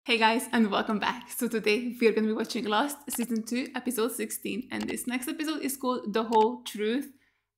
Hey guys, and welcome back. So today we are going to be watching Lost Season 2, Episode 16, and this next episode is called The Whole Truth.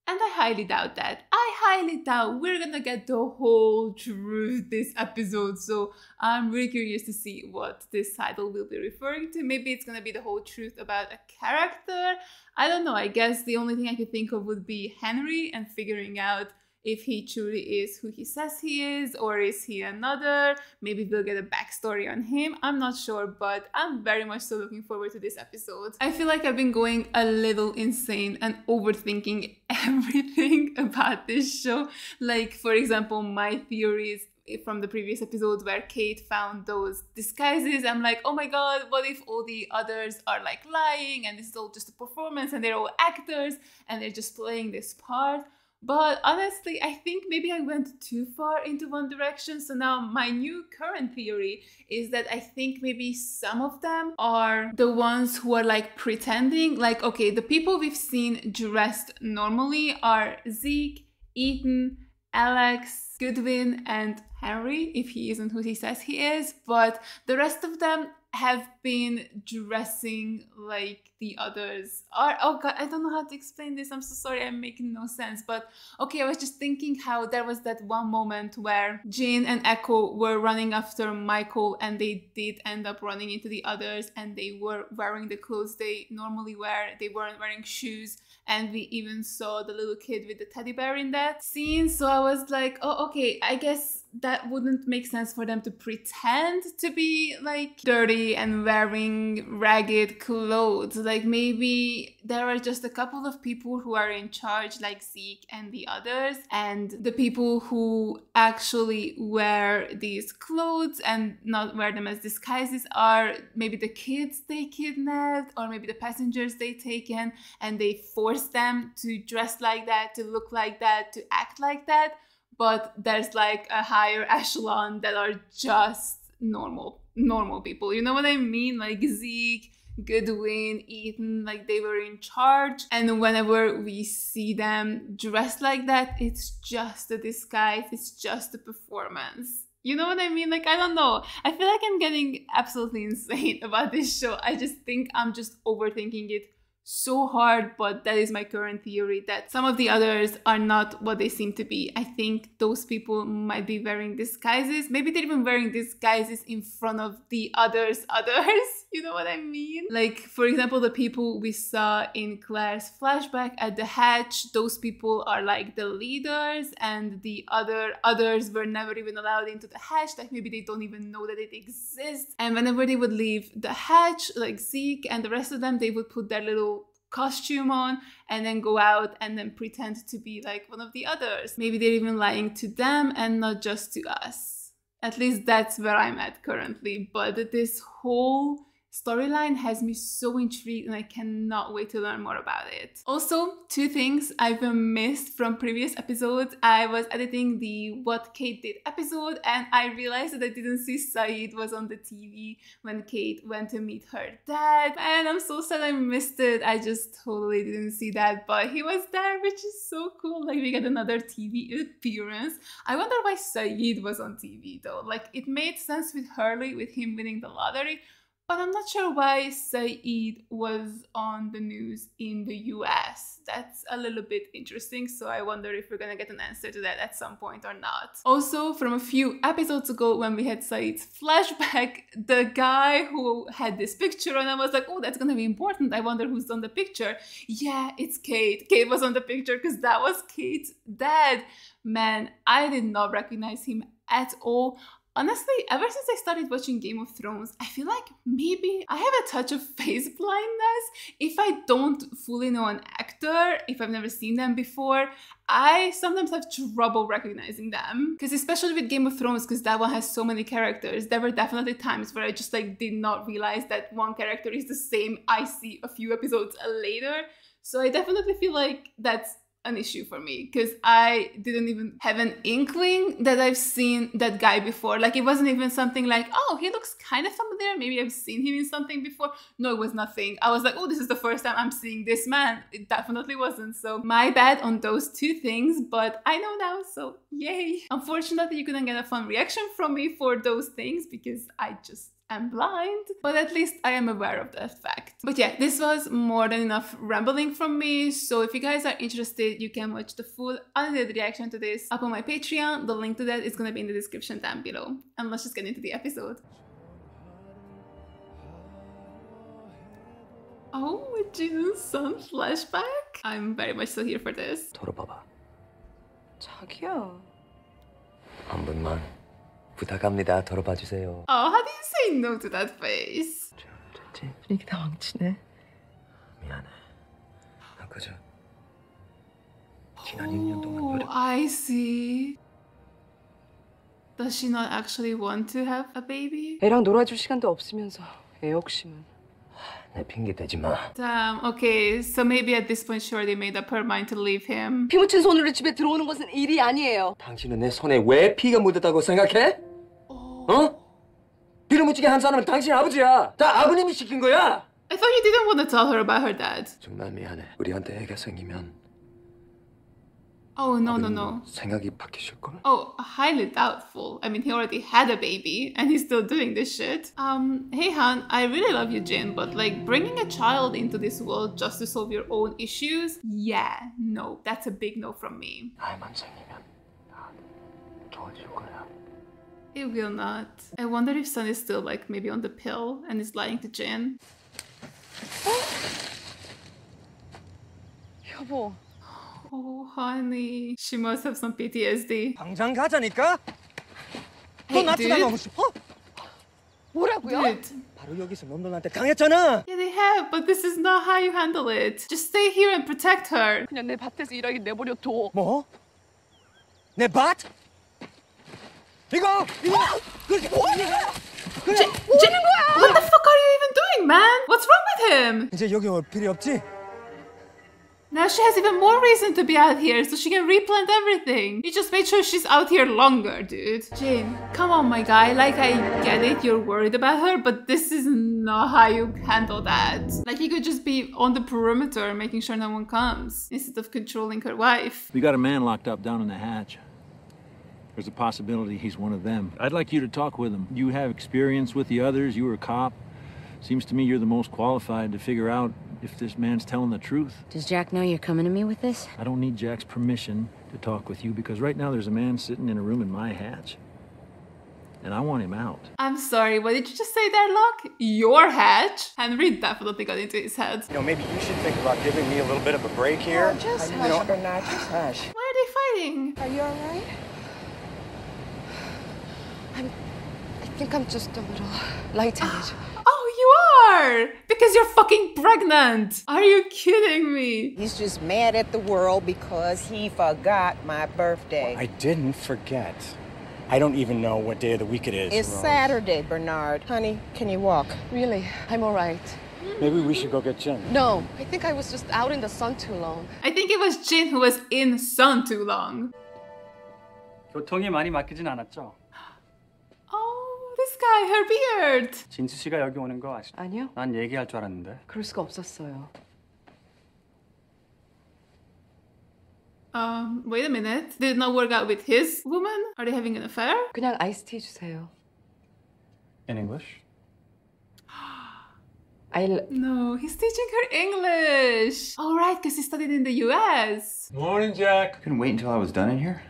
And I highly doubt that. I highly doubt we're gonna get the whole truth this episode. So I'm really curious to see what this title will be referring to. Maybe it's gonna be the whole truth about a character. I don't know. I guess the only thing I could think of would be Henry and figuring out if he truly is who he says he is, or is he another. Maybe we'll get a backstory on him. I'm not sure, but I'm very much so looking forward to this episode. I feel like I've been going a little insane and overthinking everything about this show. Like, for example, my theories from the previous episode where Kate found those disguises. I'm like, oh my god, what if all the others are like lying and this is all just a performance and they're all actors and they're just playing this part? But honestly, I think maybe I went too far into one direction. So now my new current theory is that I think maybe some of them are the ones who are like pretending. Like, okay, the people we've seen dressed normally are Zeke, Ethan, Alex, Goodwin, and Henry, if he isn't who he says he is. But the rest of them have been dressing like the others are. Oh god, I don't know how to explain this. I'm so sorry, I'm making no sense. But okay, I was just thinking how there was that one moment where Jane and Echo were running after Michael and they did end up running into the others and they were wearing the clothes they normally wear. They weren't wearing shoes, and we even saw the little kid with the teddy bear in that scene. So I was like, oh okay, I guess that wouldn't make sense for them to pretend to be like dirty and wearing ragged clothes. Like maybe there are just a couple of people who are in charge, like Zeke and the others, and the people who actually wear these clothes and not wear them as disguises are maybe the kids they kidnapped, or maybe the passengers they taken, and they force them to dress like that, to look like that, to act like that. But there's like a higher echelon that are just normal people. You know what I mean? Like Zeke, Goodwin, Ethan, like they were in charge. And whenever we see them dressed like that, it's just a disguise. It's just a performance. You know what I mean? Like, I don't know. I feel like I'm getting absolutely insane about this show. I just think I'm just overthinking it so hard, but that is my current theory, that some of the others are not what they seem to be. I think those people might be wearing disguises. Maybe they're even wearing disguises in front of the others. You know what I mean? Like, for example, the people we saw in Claire's flashback at the hatch, those people are like the leaders, and the others were never even allowed into the hatch. Like maybe they don't even know that it exists. And whenever they would leave the hatch, like Zeke and the rest of them, they would put their little costume on and then go out and then pretend to be like one of the others. Maybe they're even lying to them and not just to us. At least that's where I'm at currently. But this whole storyline has me so intrigued and I cannot wait to learn more about it. Also, two things I've missed from previous episodes. I was editing the What Kate Did episode and I realized that I didn't see Sayid was on the TV when Kate went to meet her dad. And I'm so sad I missed it. I just totally didn't see that, but he was there, which is so cool. Like we get another TV appearance. I wonder why Sayid was on TV though. Like it made sense with Hurley, with him winning the lottery, but I'm not sure why Sayid was on the news in the US. That's a little bit interesting, so I wonder if we're gonna get an answer to that at some point or not. Also, from a few episodes ago when we had Sayid's flashback, the guy who had this picture and I was like, oh, that's gonna be important. I wonder who's on the picture. Yeah, it's Kate. Kate was on the picture because that was Kate's dad. Man, I did not recognize him at all. Honestly, ever since I started watching Game of Thrones, I feel like maybe I have a touch of face blindness. If I don't fully know an actor, if I've never seen them before, I sometimes have trouble recognizing them. Because especially with Game of Thrones, because that one has so many characters, there were definitely times where I just like did not realize that one character is the same I see a few episodes later. So I definitely feel like that's an issue for me, because I didn't even have an inkling that I've seen that guy before. Like it wasn't even something like, oh, he looks kind of familiar, maybe I've seen him in something before. No, it was nothing. I was like, oh, this is the first time I'm seeing this man. It definitely wasn't. So my bad on those two things, but I know now, so yay. Unfortunately, you couldn't get a fun reaction from me for those things because I just am blind, but at least I am aware of that fact. But yeah, this was more than enough rambling from me, so if you guys are interested, you can watch the full unedited reaction to this up on my Patreon. The link to that is gonna be in the description down below. And let's just get into the episode. Oh, Jin's son flashback? I'm very much so here for this. 털어봐봐. 자기야. 한 번만 부탁합니다. 털어봐 주세요. Oh, how do you say no to that face? 됐지? 분위기 다 망치네. 미안해. 아까 저 지난 2년 동안 Oh, 노력. I see. Does she not actually want to have a baby? 애랑 놀아줄 시간도 없으면서 애 욕심은. 내 핑계 대지 마. Damn, okay, so maybe at this point she already made up her mind to leave him. 피 묻힌 손으로 집에 들어오는 것은 일이 아니에요. 당신은 내 손에 왜 피가 묻었다고 생각해? 어? 피를 묻히게 한 사람은 당신 아버지야. 다 아버님이 시킨 거야. I thought you didn't want to tell her about her dad. 정말 미안해. 우리한테 애가 생기면 Oh, no. 생각이 바뀌실 걸? Oh, highly doubtful. I mean, he already had a baby and he's still doing this shit. Hey Han, I really love you, Jin, but like bringing a child into this world just to solve your own issues? Yeah, no, that's a big no from me. 아이만 생기면 다 좋아질 거야. It will not. I wonder if Sun is still like maybe on the pill and is lying to Jin. 여보. Oh, honey. She must have some PTSD. 당장 가자니까? Hey, 너 납치당 하고 dude. 싶어? 뭐라고요? Dude. 바로 여기서 놈들한테 당했잖아. Yeah, they have, but this is not how you handle it. Just stay here and protect her. 그냥 내 밭에서 일하게 내버려 둬. 뭐? 내 밭? 이거 그렇게 Jin, what the fuck are you even doing, man? What's wrong with him? 이제 여기 올 필요 없지? Now she has even more reason to be out here so she can replant everything. You just made sure she's out here longer, dude. Jin, come on, my guy. Like, I get it, you're worried about her, but this is not how you handle that. Like, you could just be on the perimeter making sure no one comes instead of controlling her wife. We got a man locked up down in the hatch. There's a possibility he's one of them. I'd like you to talk with him. You have experience with the others. You were a cop. Seems to me you're the most qualified to figure out if this man's telling the truth. Does Jack know you're coming to me with this? I don't need Jack's permission to talk with you because right now there's a man sitting in a room in my hatch. And I want him out. I'm sorry, what did you just say there, Locke? Your hatch? Henry definitely got into his head. You know, maybe you should think about giving me a little bit of a break here. Oh, just hush, Bernard, just hush. Why are they fighting? Are you all right? I think I'm just a little lightheaded. Oh, you are! Because you're fucking pregnant! Are you kidding me? He's just mad at the world because he forgot my birthday. I didn't forget. I don't even know what day of the week it is. It's Rose. Saturday, Bernard. Honey, can you walk? Really, I'm all right. Maybe we should go get Jen. No, I think I was just out in the sun too long. I think it was Jin who was in sun too long. 교통이 많이 막히진 않았죠? Oh, this guy, her beard. 진수 씨가 여기 오는 거 아시죠? 아니요, 난 얘기할 줄 알았는데. 그럴 수가 없었어요. Wait a minute. Did it not work out with his woman? Are they having an affair? 그냥 아이스티 주세요. In English? No, he's teaching her English. All right, because he studied in the US. Morning, Jack. Couldn't wait until I was done in here.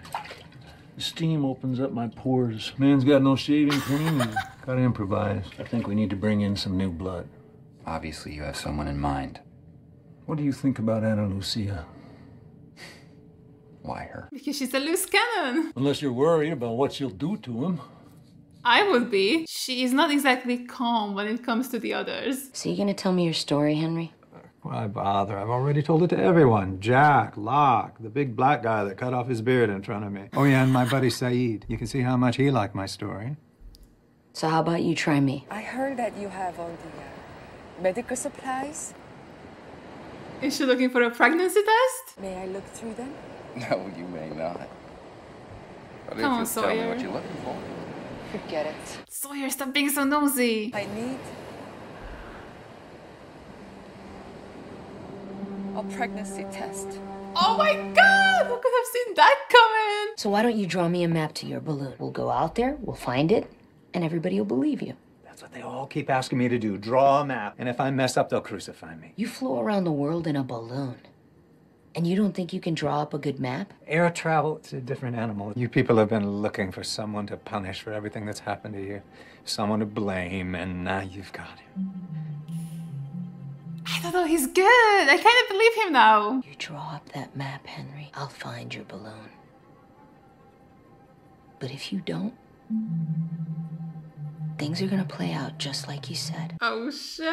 The steam opens up my pores. Man's got no shaving cream and gotta improvise. I think we need to bring in some new blood. Obviously, you have someone in mind. What do you think about Anna Lucia? Why her? Because she's a loose cannon. Unless you're worried about what she'll do to him. I would be. She is not exactly calm when it comes to the others. So you gonna tell me your story, Henry? Why bother? I've already told it to everyone. Jack, Locke, the big black guy that cut off his beard in front of me. Oh yeah, and my buddy Sayid. You can see how much he liked my story. So how about you try me? I heard that you have all the medical supplies. Is she looking for a pregnancy test? May I look through them? No, you may not. But Come on, if you'll tell me Sawyer. what you're looking for. Forget it. Sawyer, stop being so nosy. I need a pregnancy test. Oh my god! Who could have seen that coming? So why don't you draw me a map to your balloon? We'll go out there, we'll find it, and everybody will believe you. That's what they all keep asking me to do, draw a map. And if I mess up, they'll crucify me. You flew around the world in a balloon. And you don't think you can draw up a good map? Air travel, it's a different animal. You people have been looking for someone to punish for everything that's happened to you. Someone to blame, and now you've got him. I don't know, he's good. I kind of believe him now. You draw up that map, Henry, I'll find your balloon. But if you don't, things are gonna play out just like you said. Oh shit.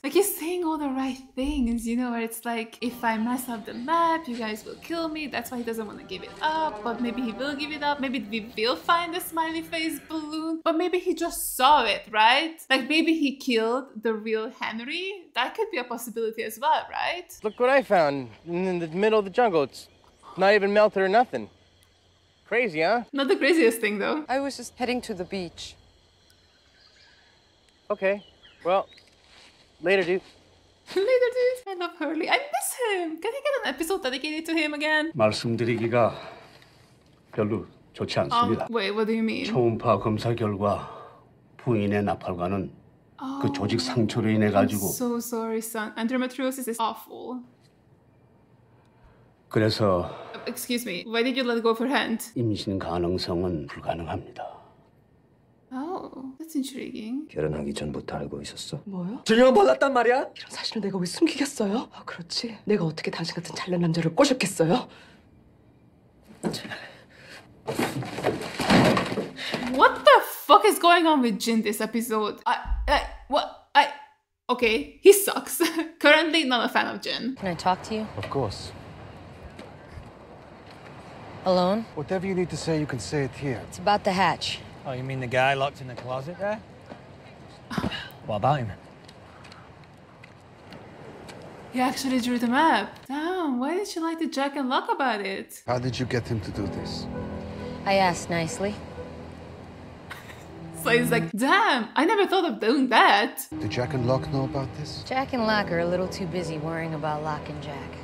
Like he's saying all the right things, you know, where it's like, if I mess up the map, you guys will kill me. That's why he doesn't want to give it up. But maybe he will give it up. Maybe we will find the smiley face balloon. But maybe he just saw it, right? Like maybe he killed the real Henry. That could be a possibility as well, right? Look what I found in the middle of the jungle. It's not even melted or nothing. Crazy, huh? Not the craziest thing, though. I was just heading to the beach. Okay, well, later, dude. Later, dude. I love Hurley. I miss him. Can I get an episode dedicated to him again? 말씀드리기가 별로 좋지 않습니다. Wait, what do you mean? 초음파 검사 결과 부인의 나팔관은 그 조직 상처로 인해 가지고. I'm so sorry, son. Endometriosis is awful. 그래서 Excuse me. Why did you let go of her hand? 임신 가능성은 불가능합니다. Oh, that's intriguing. 결혼하기 전부터 알고 있었어? 뭐요? 전혀 몰랐단 말이야? 이런 사실을 내가 왜 숨기겠어요? 아, 그렇지. 내가 어떻게 당신 같은 잘난 남자를 꼬셨겠어요? What the fuck is going on with Jin this episode? Okay, he sucks. Currently not a fan of Jin. Can I talk to you? Of course. Alone? Whatever you need to say, you can say it here. It's about the hatch. Oh, you mean the guy locked in the closet there? What about him? He actually drew the map. Damn, why did she lie to Jack and Locke about it? How did you get him to do this? I asked nicely. So he's like, damn, I never thought of doing that. Do Jack and Locke know about this? Jack and Locke are a little too busy worrying about Locke and Jack.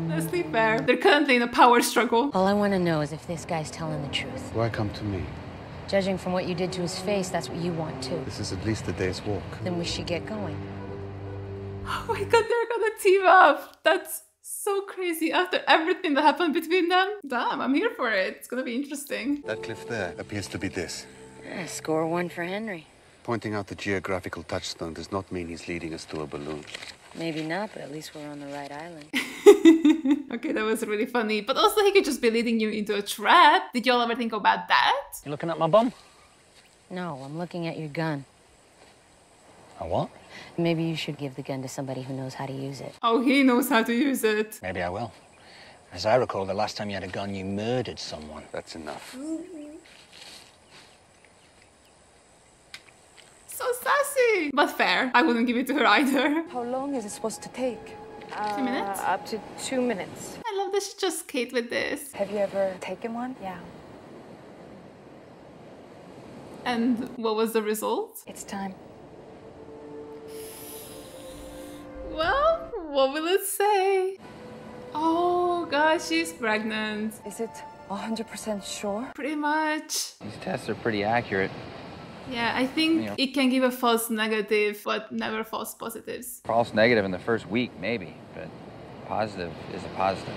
Honestly fair. They're currently in a power struggle. All I want to know is if this guy's telling the truth. Why come to me? Judging from what you did to his face, that's what you want too. This is at least a day's walk. Then we should get going. Oh my god, they're gonna team up. That's so crazy after everything that happened between them. Damn, I'm here for it. It's gonna be interesting. That cliff there appears to be this. Score one for Henry. Pointing out the geographical touchstone does not mean he's leading us to a balloon. Maybe not, but at least we're on the right island. Okay, that was really funny. But also he could just be leading you into a trap. Did y'all ever think about that? You looking at my bum? No, I'm looking at your gun. A what? Maybe you should give the gun to somebody who knows how to use it. Oh, he knows how to use it. Maybe I will. As I recall, the last time you had a gun, you murdered someone. That's enough. So sassy. But fair. I wouldn't give it to her either. How long is it supposed to take? 2 minutes? Up to 2 minutes. I love that she just skate with this. Have you ever taken one? Yeah. And what was the result? It's time. Well, what will it say? Oh gosh, she's pregnant. Is it 100% sure? Pretty much. These tests are pretty accurate. Yeah, I think it can give a false negative, but never false positives. False negative in the first week, maybe, but positive is a positive.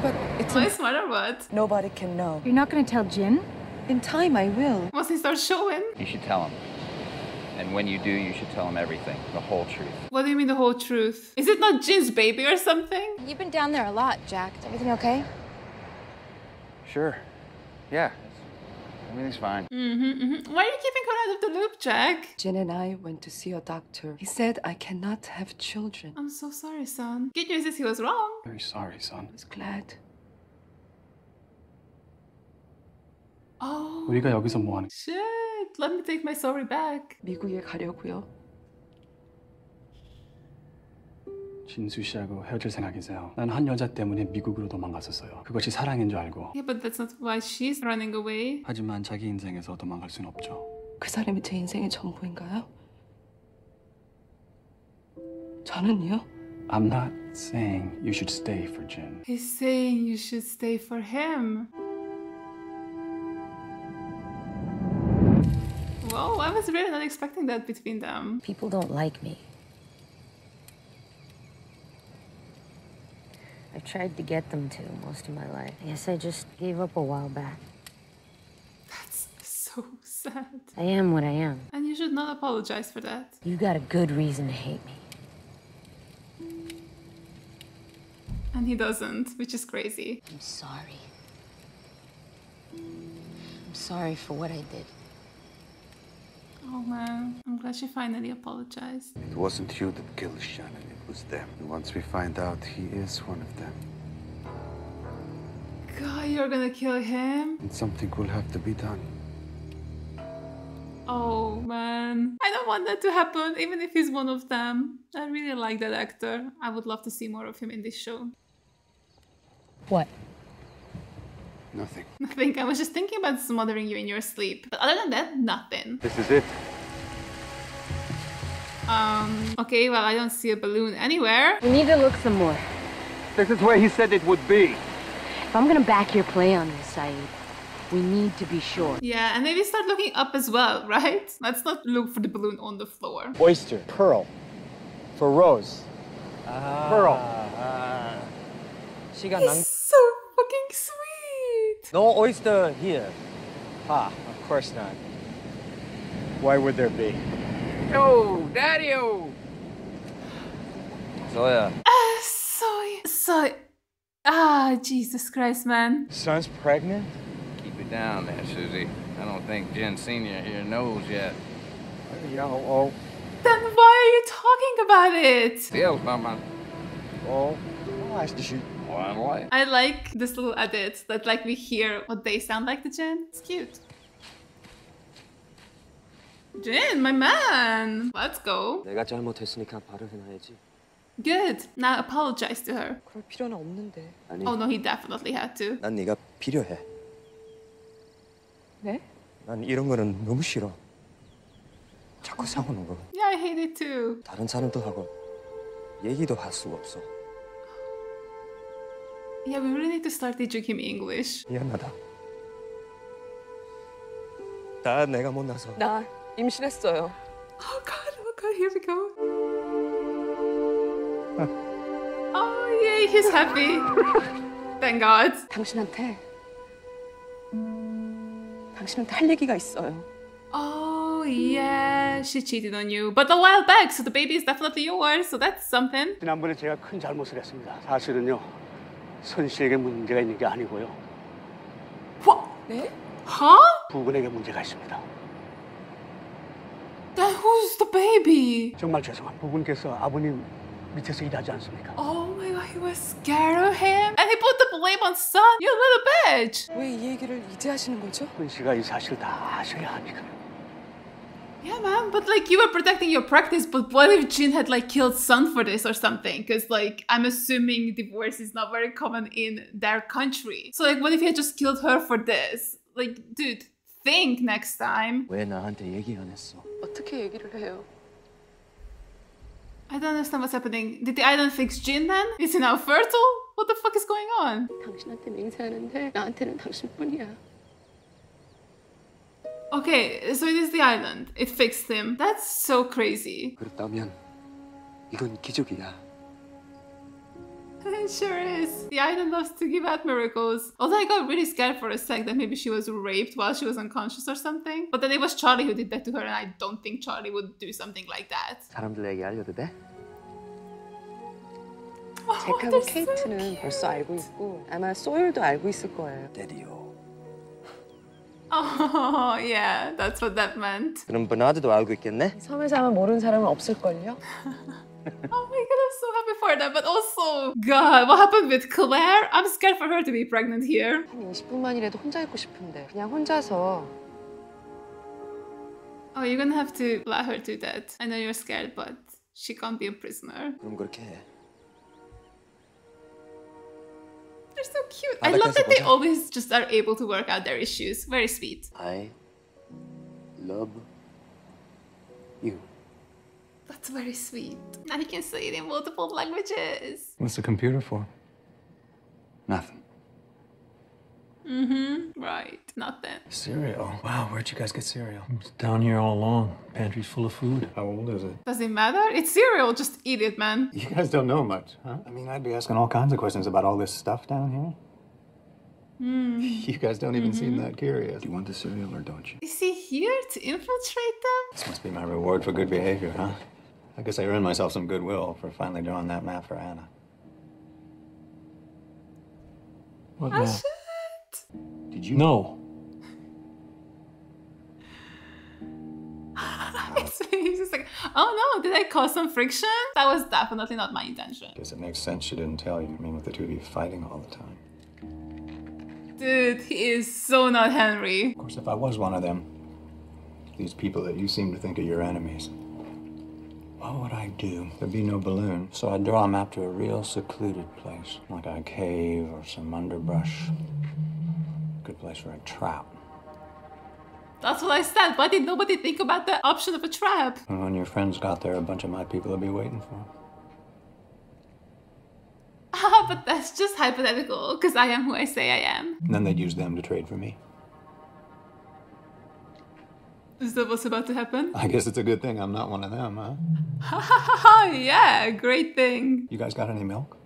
But it's Am I smart or what? Nobody can know. You're not going to tell Jin? In time, I will. Once he starts showing. You should tell him. And when you do, you should tell him everything, the whole truth. What do you mean the whole truth? Is it not Jin's baby or something? You've been down there a lot, Jack. Is everything okay? Sure. Yeah. Everything's fine. Why are you keeping her out of the loop, Jack? Jin and I went to see a doctor. He said I cannot have children. I'm so sorry, son. Good news is he was wrong. Very sorry, son. I was glad. Oh. 우리가 여기서 뭐 하는? Shit. Let me take my sorry back. 미국에 가려고요. 진수 씨하고 헤어질 생각이세요. 난 한 여자 때문에 미국으로 도망갔었어요. 그것이 사랑인 줄 알고. Yeah, but that's not why she's running away. 하지만 자기 인생에서 도망갈 순 없죠. 그 사람이 제 인생의 전부인가요? 저는요? I'm not saying you should stay for Jin. He's saying you should stay for him. was really not expecting that between them. People don't like me. I've tried to get them to most of my life. I guess I just gave up a while back. That's so sad. I am what I am. And you should not apologize for that. You got a good reason to hate me. And he doesn't, which is crazy. I'm sorry. I'm sorry for what I did. Oh man, I'm glad she finally apologized. It wasn't you that killed Shannon, it was them. And once we find out he is one of them, God, you're gonna kill him? then something will have to be done. Oh man, I don't want that to happen, even if he's one of them. I really like that actor. I would love to see more of him in this show. What? Nothing. Nothing. I was just thinking about smothering you in your sleep. But other than that, nothing. This is it. Okay, well, I don't see a balloon anywhere. We need to look some more. This is where he said it would be. If I'm gonna back your play on this, Sayid, we need to be sure. Yeah, and maybe start looking up as well, right? Let's not look for the balloon on the floor. Oyster, pearl. For Rose. Pearl. He's so fucking sweet. No oyster here. Ah, of course not. Why would there be? Yo, Daddy-o! Zoya. Jesus Christ, man. Son's pregnant? Keep it down there, Susie. I don't think Jen Sr. here knows yet. Oh. Then why are you talking about it? Feels, Mama. Oh, ask the shoot. I like this little edit that like we hear what they sound like to Jin. It's cute. Jin, my man. Let's go. 내가 잘못했으니까 바로해놔야지. Good. Now apologize to her. 그럴 필요는 없는데. 아니. Oh no, he definitely had to. 난 네가 필요해. 네? 난 이런 거는 너무 싫어. 자꾸 싸우는 거. Yeah, I hate it too. 다른 사람도 하고 얘기도 할 수가 없어. Yeah, we really need to start teaching him English. 미안하다. 다 내가 못나서. 나 임신했어요. Oh god, here we go. Oh yay, he's happy. Thank God. 당신한테 할 얘기가 있어요. Oh yeah, she cheated on you, but a while back, so the baby is definitely yours, so that's something. 지난번에 제가 큰 잘못을 했습니다. 사실은요, 선 씨에게 문제가 있는 게 아니고요. What? 네? Huh? 부군에게 문제가 있습니다. Then who's the baby? 정말 죄송한 부군께서 아버님 밑에서 일하지 않습니까? Oh my god, he was scared of him? And he put the blame on son? You little bitch! 왜 이 얘기를 이제 하시는 거죠? 선 씨가 이 사실을 다 아셔야 하니까요. Yeah, man, but like you were protecting your practice, but what if Jin had like killed Sun for this or something? Because like I'm assuming divorce is not very common in their country. So like what if he had just killed her for this? Like, dude, think next time. 왜 나한테 얘기 안 했어? 어떻게 얘기를 해요? I don't understand what's happening. Did the island fix Jin then? Is he now fertile? What the fuck is going on? 당신한테 맹세하는데 나한테는 당신뿐이야. Okay, so it is the island. It fixed him. That's so crazy. 그렇다면 이건 기적이야. It sure is. The island loves to give out miracles. Although I got really scared for a sec that maybe she was raped while she was unconscious or something. But then it was Charlie who did that to her, and I don't think Charlie would do something like that. 사람들에게 알려도 돼? 잭하고 케이트는 벌써 알고 있고 아마 소율도 알고 있을 거예요. 데리오. Oh, yeah, that's what that meant. 그럼 버나드도 알고 있겠네? 섬에서 아마 모르는 사람은 없을걸요? Oh my god, I'm so happy for that. But also, God, what happened with Claire? I'm scared for her to be pregnant here. 한 20분만이라도 혼자 있고 싶은데 그냥 혼자서. Oh, you're gonna have to let her do that. I know you're scared, but she can't be a prisoner. 그럼 그렇게 해. They're so cute. I love that they always just are able to work out their issues. Very sweet. I love you. That's very sweet. Now he can say it in multiple languages. What's the computer for? Nothing. Right, nothing. Cereal. Wow, where'd you guys get cereal? It's down here all along. Pantry's full of food. How old is it? Does it matter? It's cereal, just eat it, man. You guys don't know much, huh? I mean, I'd be asking all kinds of questions about all this stuff down here. You guys don't even seem that curious. Do you want the cereal or don't you? Is he here to infiltrate them? This must be my reward for good behavior, huh? I guess I earned myself some goodwill for finally drawing that map for Anna. What Oh, map? shit. Did you? No. He's just like, oh no, did I cause some friction? That was definitely not my intention. Guess it makes sense she didn't tell you. I mean, with the two of you fighting all the time. Dude, he is so not Henry. Of course, if I was one of them, these people that you seem to think are your enemies, what would I do? There'd be no balloon, so I'd draw a map to a real secluded place, like a cave or some underbrush. Good place for a trap. That's what I said. Why did nobody think about the option of a trap? And when your friends got there, a bunch of my people would be waiting for. Ah, but that's just hypothetical, because I am who I say I am. And then they'd use them to trade for me. Is that what's about to happen? I guess it's a good thing I'm not one of them, huh? Yeah, great thing. You guys got any milk?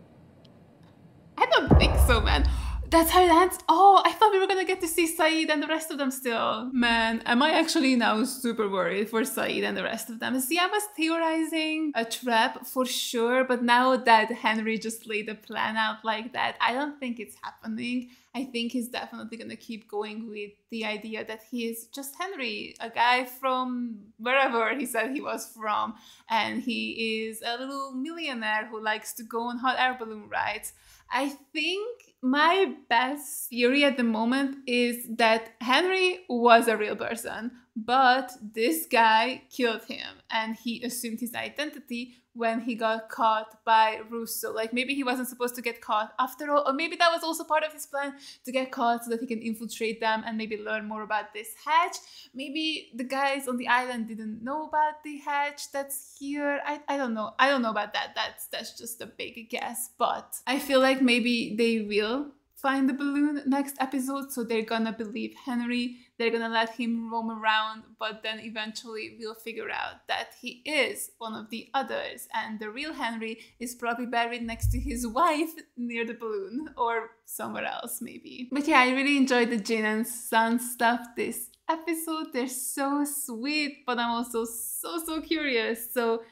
I don't think so, man. That's how it ends? Oh, I thought we were gonna get to see Sayid and the rest of them still. Man, am I actually now super worried for Sayid and the rest of them? See, I was theorizing a trap for sure, but now that Henry just laid a plan out like that, I don't think it's happening. I think he's definitely gonna keep going with the idea that he is just Henry, a guy from wherever he said he was from, and he is a little millionaire who likes to go on hot air balloon rides. I think my best theory at the moment is that Henry was a real person, but this guy killed him and he assumed his identity when he got caught by Russo. Like, maybe he wasn't supposed to get caught after all, or maybe that was also part of his plan, to get caught so that he can infiltrate them and maybe learn more about this hatch. Maybe the guys on the island didn't know about the hatch that's here. I don't know. I don't know about that. That's just a big guess, but I feel like maybe they will find the balloon next episode, so they're gonna believe Henry, they're gonna let him roam around, but then eventually we'll figure out that he is one of the others, and the real Henry is probably buried next to his wife near the balloon, or somewhere else maybe. But yeah, I really enjoyed the Jin and Sun stuff this episode. They're so sweet, but I'm also so curious. So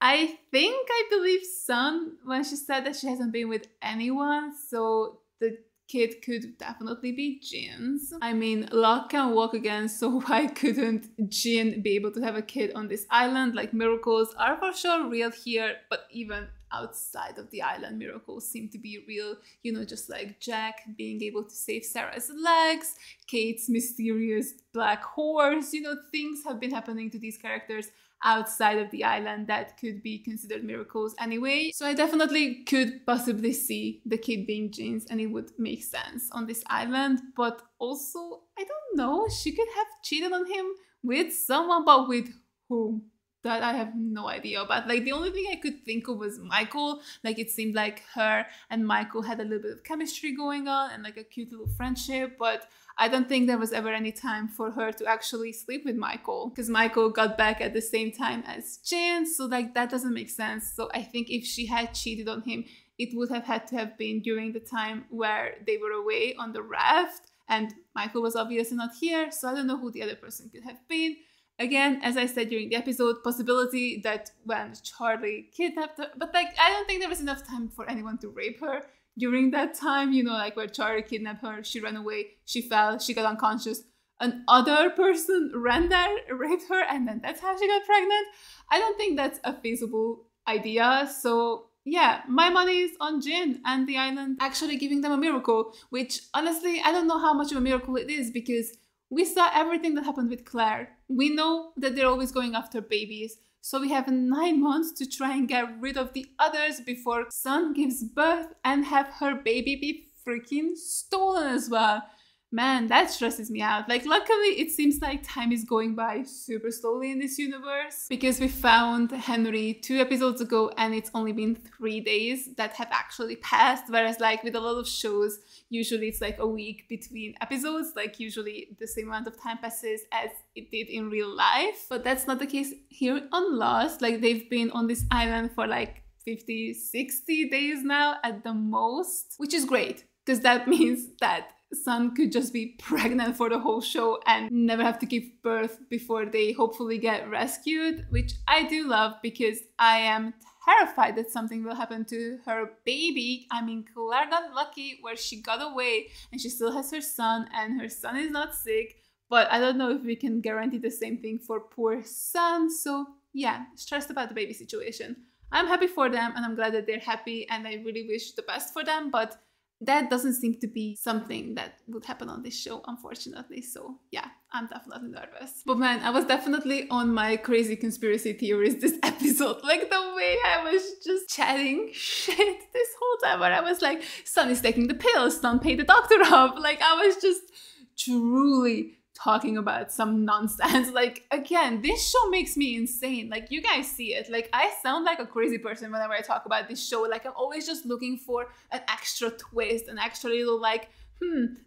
I think I believe Sun when she said that she hasn't been with anyone, so the kid could definitely be Jin's. I mean, Locke can walk again, so why couldn't Jin be able to have a kid on this island? Like, miracles are for sure real here, but even outside of the island, miracles seem to be real. You know, just like Jack being able to save Sarah's legs, Kate's mysterious black horse, you know, things have been happening to these characters outside of the island that could be considered miracles anyway. So I definitely could possibly see the kid being Jin's, and it would make sense on this island. But also, I don't know, she could have cheated on him with someone, but with whom? That I have no idea about. Like, the only thing I could think of was Michael. Like, it seemed like her and Michael had a little bit of chemistry going on and like a cute little friendship, but I don't think there was ever any time for her to actually sleep with Michael, because Michael got back at the same time as Jin, so like that doesn't make sense. So I think if she had cheated on him, it would have had to have been during the time where they were away on the raft, and Michael was obviously not here, so I don't know who the other person could have been. Again, as I said during the episode, possibility that when Charlie kidnapped her, but like I don't think there was enough time for anyone to rape her during that time, you know, like where Charlie kidnapped her, she ran away, she fell, she got unconscious, another person ran there, raped her, and then that's how she got pregnant. I don't think that's a feasible idea, so yeah, my money is on Jin and the island actually giving them a miracle, which honestly, I don't know how much of a miracle it is, because we saw everything that happened with Claire. We know that they're always going after babies. So we have 9 months to try and get rid of the others before Sun gives birth and have her baby be freaking stolen as well. man, that stresses me out. Like, luckily, it seems like time is going by super slowly in this universe, because we found Henry 2 episodes ago and it's only been 3 days that have actually passed. Whereas like with a lot of shows, usually it's like a week between episodes, like usually the same amount of time passes as it did in real life. But that's not the case here on Lost. Like, they've been on this island for like 50, 60 days now at the most, which is great, because that means that Sun could just be pregnant for the whole show and never have to give birth before they hopefully get rescued, which I do love, because I am terrified that something will happen to her baby. I mean, Claire got lucky where she got away and she still has her son and her son is not sick, but I don't know if we can guarantee the same thing for poor Sun. So yeah, stressed about the baby situation. I'm happy for them and I'm glad that they're happy and I really wish the best for them, but that doesn't seem to be something that would happen on this show, unfortunately. So yeah, I'm definitely nervous. But man, I was definitely on my crazy conspiracy theories this episode. Like, the way I was just chatting shit this whole time, where I was like, Sun is taking the pills, Sun paid the doctor off. Like, I was just truly talking about some nonsense. Like, again, this show makes me insane. Like, you guys see it. Like, I sound like a crazy person whenever I talk about this show. Like, I'm always just looking for an extra twist, an extra little like,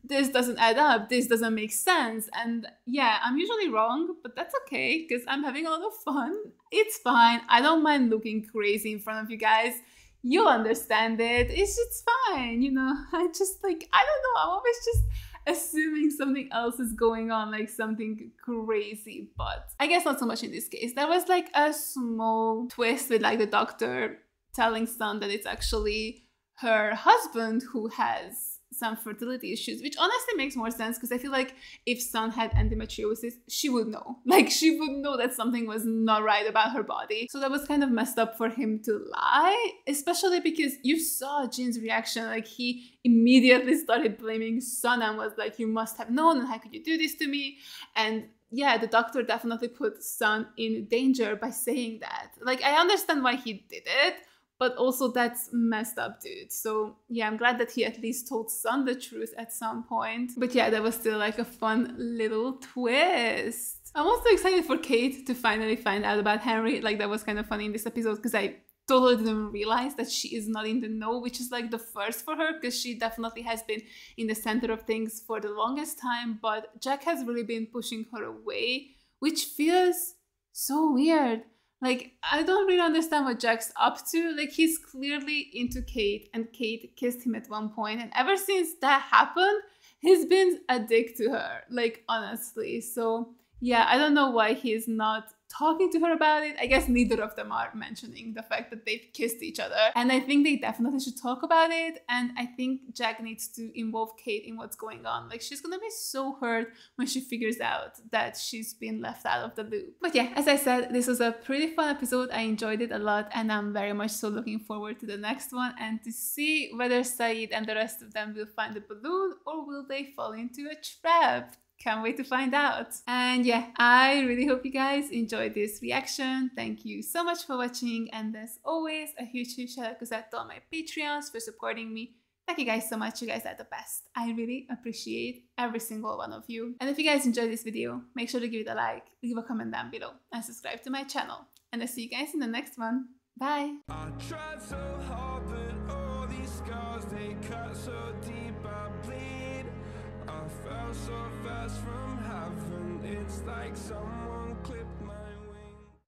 this doesn't add up, this doesn't make sense. And yeah, I'm usually wrong, but that's okay, because I'm having a lot of fun. It's fine. I don't mind looking crazy in front of you guys. You'll understand it. It's fine, you know. I just like, I don't know, I'm always just assuming something else is going on, like something crazy, but I guess not so much in this case. There was like a small twist with like the doctor telling Sun that it's actually her husband who has some fertility issues, which honestly makes more sense, because I feel like if Sun had endometriosis, she would know. Like, she would know that something was not right about her body. So that was kind of messed up for him to lie, especially because you saw Jin's reaction. Like, he immediately started blaming Sun and was like, you must have known, and how could you do this to me? And yeah, the doctor definitely put Sun in danger by saying that. Like, I understand why he did it, but also that's messed up, dude. So yeah, I'm glad that he at least told Sun the truth at some point. But yeah, that was still like a fun little twist. I'm also excited for Kate to finally find out about Henry. Like, that was kind of funny in this episode, because I totally didn't realize that she is not in the know, which is like the first for her, because she definitely has been in the center of things for the longest time. But Jack has really been pushing her away, which feels so weird. Like, I don't really understand what Jack's up to. Like, he's clearly into Kate, and Kate kissed him at one point, and ever since that happened, he's been a dick to her, like, honestly. So yeah, I don't know why he's not talking to her about it. I guess neither of them are mentioning the fact that they've kissed each other, and I think they definitely should talk about it. And I think Jack needs to involve Kate in what's going on. Like, she's gonna be so hurt when she figures out that she's been left out of the loop. But yeah, as I said, this was a pretty fun episode. I enjoyed it a lot, and I'm very much so looking forward to the next one and to see whether Sayid and the rest of them will find the balloon, or will they fall into a trap. Can't wait to find out. And yeah, I really hope you guys enjoyed this reaction. Thank you so much for watching. And as always, a huge shout out goes out to all my Patreons for supporting me. Thank you guys so much. You guys are the best. I really appreciate every single one of you. And if you guys enjoyed this video, make sure to give it a like, leave a comment down below, and subscribe to my channel. And I'll see you guys in the next one. Bye. I tried so hard, but all these scars, they cut so deep, I bleed. I fell so fast from heaven, it's like someone